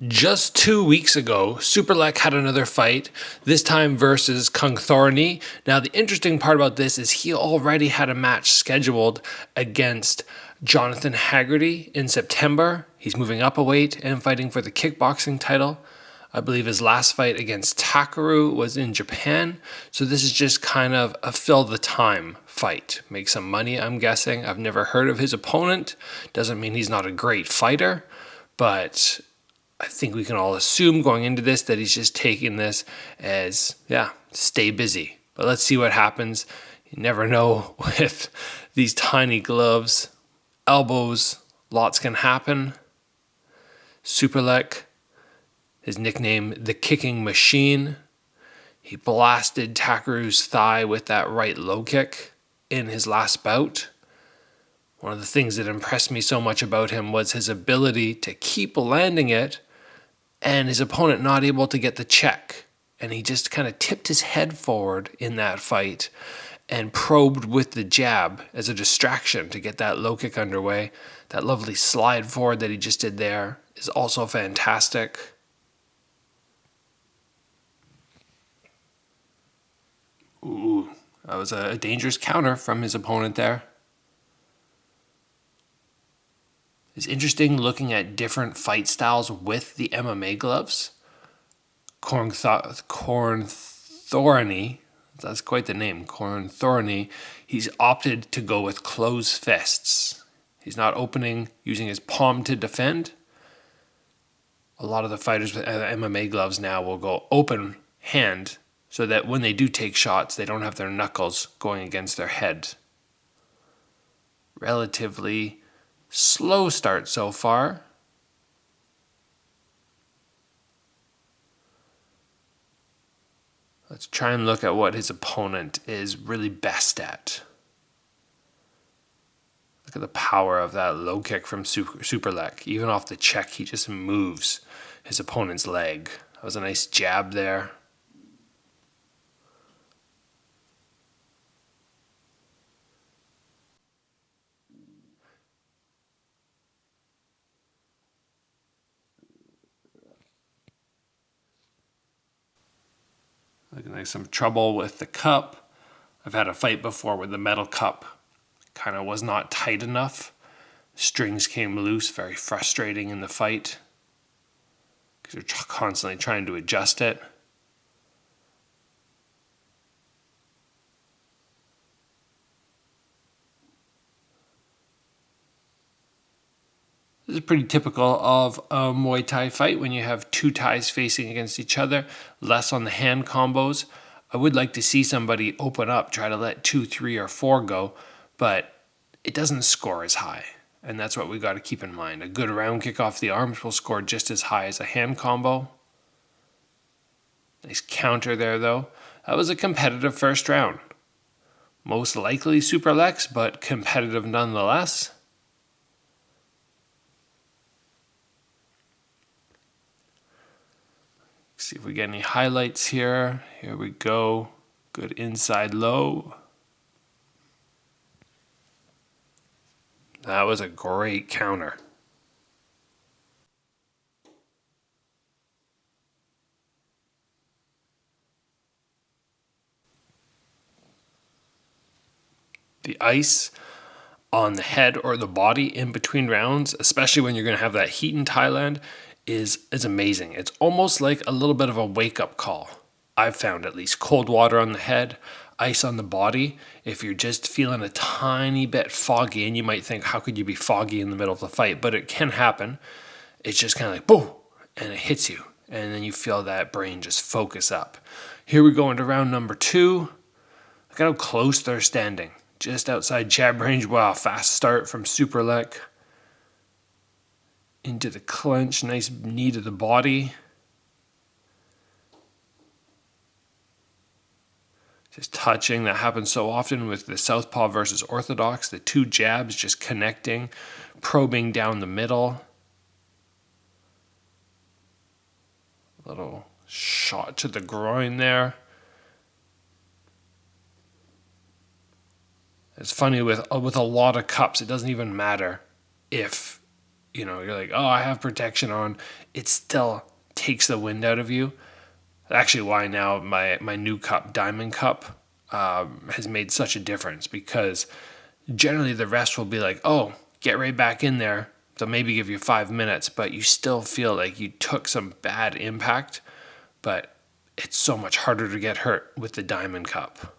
Just 2 weeks ago, Superlek had another fight, this time versus Kung Thorny. Now, the interesting part about this is he already had a match scheduled against Jonathan Haggerty in September. He's moving up a weight and fighting for the kickboxing title. I believe his last fight against Takeru was in Japan. So this is just kind of a fill the time fight. Make some money, I'm guessing. I've never heard of his opponent. Doesn't mean he's not a great fighter, but I think we can all assume going into this that he's just taking this as, stay busy. But let's see what happens. You never know with these tiny gloves. Elbows, lots can happen. Superlek, his nickname, the Kicking Machine. He blasted Takeru's thigh with that right low kick in his last bout. One of the things that impressed me so much about him was his ability to keep landing it and his opponent not able to get the check. And he just kind of tipped his head forward in that fight and probed with the jab as a distraction to get that low kick underway. That lovely slide forward that he just did there is also fantastic. Ooh, that was a dangerous counter from his opponent there. It's interesting looking at different fight styles with the MMA gloves. Corn Thorny, that's quite the name, Corn Thorny, he's opted to go with closed fists. He's not opening, using his palm to defend. A lot of the fighters with MMA gloves now will go open hand so that when they do take shots, they don't have their knuckles going against their head. Relatively slow start so far. Let's try and look at what his opponent is really best at. Look at the power of that low kick from Superlek. Even off the check, he just moves his opponent's leg. That was a nice jab there. Looking like some trouble with the cup. I've had a fight before where the metal cup kind of was not tight enough. Strings came loose, very frustrating in the fight because you're constantly trying to adjust it. This is pretty typical of a Muay Thai fight when you have two Thais facing against each other, less on the hand combos. I would like to see somebody open up, try to let 2, 3, or 4 go, but it doesn't score as high. And that's what we got to keep in mind. A good round kick off the arms will score just as high as a hand combo. Nice counter there, though. That was a competitive first round. Most likely Superlek's, but competitive nonetheless. See if we get any highlights here. Here we go. Good inside low. That was a great counter. The ice on the head or the body in between rounds, especially when you're going to have that heat in Thailand, is amazing. It's almost like a little bit of a wake-up call. I've found at least cold water on the head, ice on the body. If you're just feeling a tiny bit foggy, and you might think, how could you be foggy in the middle of the fight? But it can happen. It's just kind of like, boom, and it hits you. And then you feel that brain just focus up. Here we go into round number 2. Look at how close they're standing. Just outside jab range. Wow, fast start from Superlek. Into the clinch, nice knee to the body. Just touching, that happens so often with the Southpaw versus Orthodox. The two jabs just connecting, probing down the middle. Little shot to the groin there. It's funny with a lot of cups, it doesn't even matter if you're like, oh, I have protection on. It still takes the wind out of you. Actually, why now my new cup, Diamond Cup, has made such a difference, because generally the rest will be like, oh, get right back in there. They'll maybe give you 5 minutes, but you still feel like you took some bad impact. But it's so much harder to get hurt with the Diamond Cup.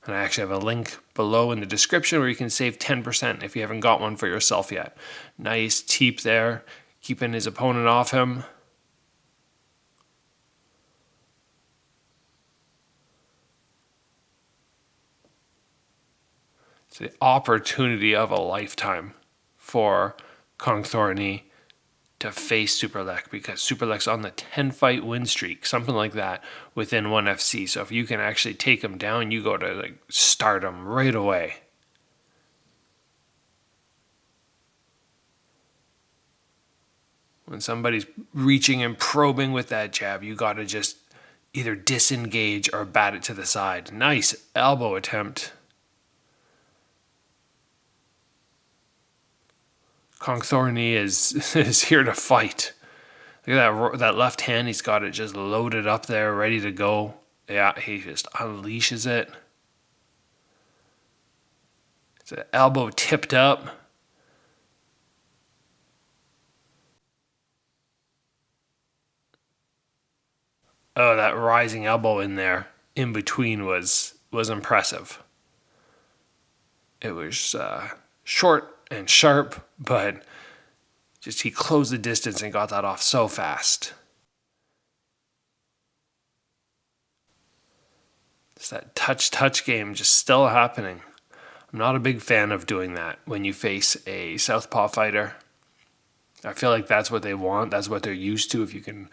And I actually have a link below in the description where you can save 10% if you haven't got one for yourself yet. Nice teep there, keeping his opponent off him. It's the opportunity of a lifetime for Kong Thorny to face Superlek, because Superlek's on the 10-fight win streak, something like that, within ONE FC. So if you can actually take him down, you go to like start him right away. When somebody's reaching and probing with that jab, you got to just either disengage or bat it to the side. Nice elbow attempt. Kong Thorny is here to fight. Look at that left hand. He's got it just loaded up there, ready to go. Yeah, he just unleashes it. It's an elbow tipped up. Oh, that rising elbow in there, in between, was impressive. It was short and sharp, but just he closed the distance and got that off so fast. It's that touch game just still happening. I'm not a big fan of doing that when you face a southpaw fighter. I feel like that's what they want. That's what they're used to. If you can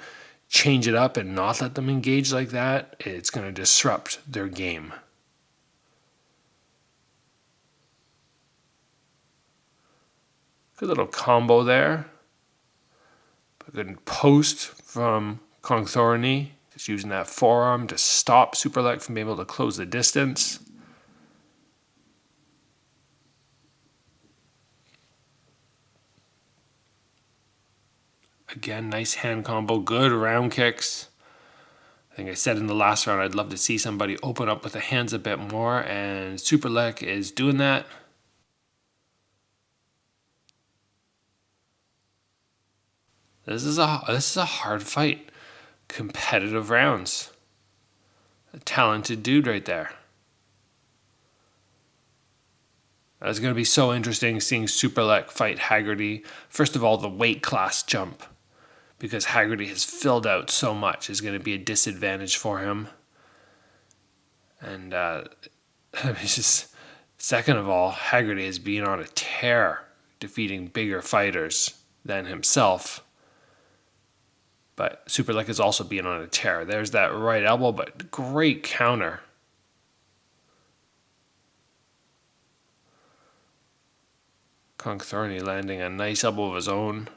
change it up and not let them engage like that, it's going to disrupt their game. Good little combo there. A good post from Kong Thorny. Just using that forearm to stop Superlek from being able to close the distance. Again, nice hand combo. Good round kicks. I think I said in the last round I'd love to see somebody open up with the hands a bit more, and Superlek is doing that. This is a hard fight. Competitive rounds. A talented dude right there. It's going to be so interesting seeing Superlek fight Haggerty. First of all, the weight class jump, because Haggerty has filled out so much, is going to be a disadvantage for him. And it's just, second of all, Haggerty has been on a tear, defeating bigger fighters than himself. But Superlek is also being on a tear. There's that right elbow, but great counter. Kong Thorny landing a nice elbow of his own.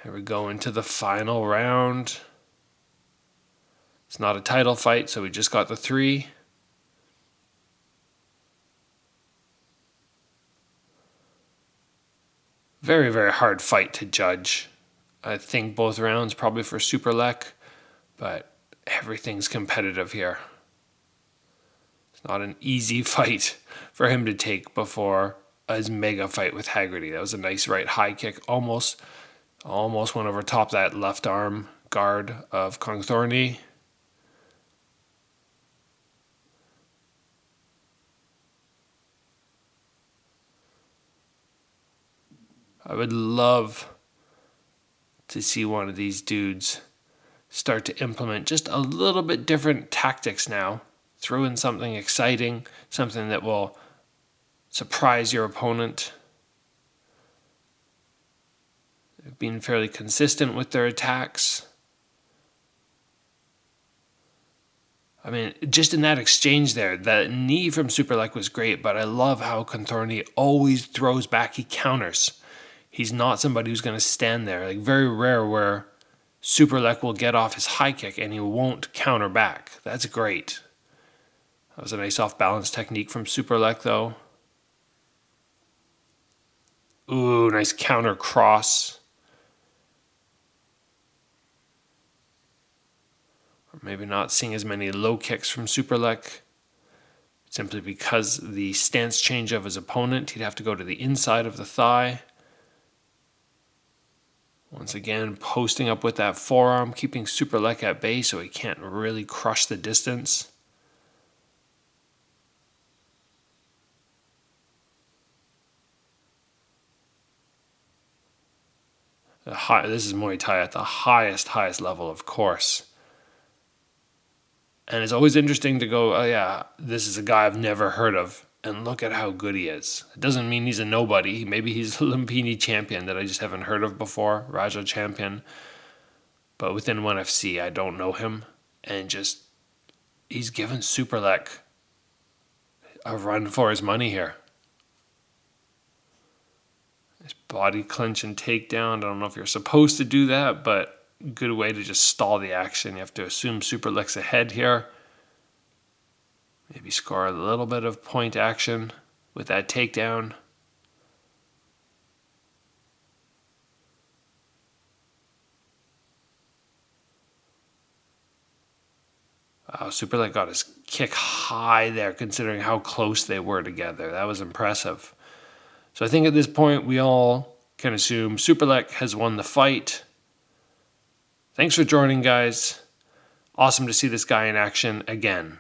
Here we go into the final round. It's not a title fight, so we just got the 3. Very, very hard fight to judge. I think both rounds probably for Superlek, but everything's competitive here. It's not an easy fight for him to take before his mega fight with Haggerty. That was a nice right high kick. Almost went over top that left arm guard of Kong Thorny. I would love to see one of these dudes start to implement just a little bit different tactics now. Throw in something exciting, something that will surprise your opponent. They've been fairly consistent with their attacks. I mean, just in that exchange there, the knee from Superlek was great, but I love how Kong Thorny always throws back. He counters. He's not somebody who's going to stand there. Like, very rare where Superlek will get off his high kick and he won't counter back. That's great. That was a nice off-balance technique from Superlek, though. Ooh, nice counter cross. Or maybe not seeing as many low kicks from Superlek, simply because the stance change of his opponent. He'd have to go to the inside of the thigh. Once again, posting up with that forearm, keeping Superlek at bay so he can't really crush the distance. This is Muay Thai at the highest level, of course. And it's always interesting to go, oh yeah, this is a guy I've never heard of. And look at how good he is. It doesn't mean he's a nobody. Maybe he's a Lumpini champion that I just haven't heard of before, Raja champion. But within ONE FC, I don't know him. And just, he's given Superlek a run for his money here. His body clinch and takedown. I don't know if you're supposed to do that, but good way to just stall the action. You have to assume Superlek's ahead here. Maybe score a little bit of point action with that takedown. Superlek got his kick high there, considering how close they were together. That was impressive. So I think at this point, we all can assume Superlek has won the fight. Thanks for joining, guys. Awesome to see this guy in action again.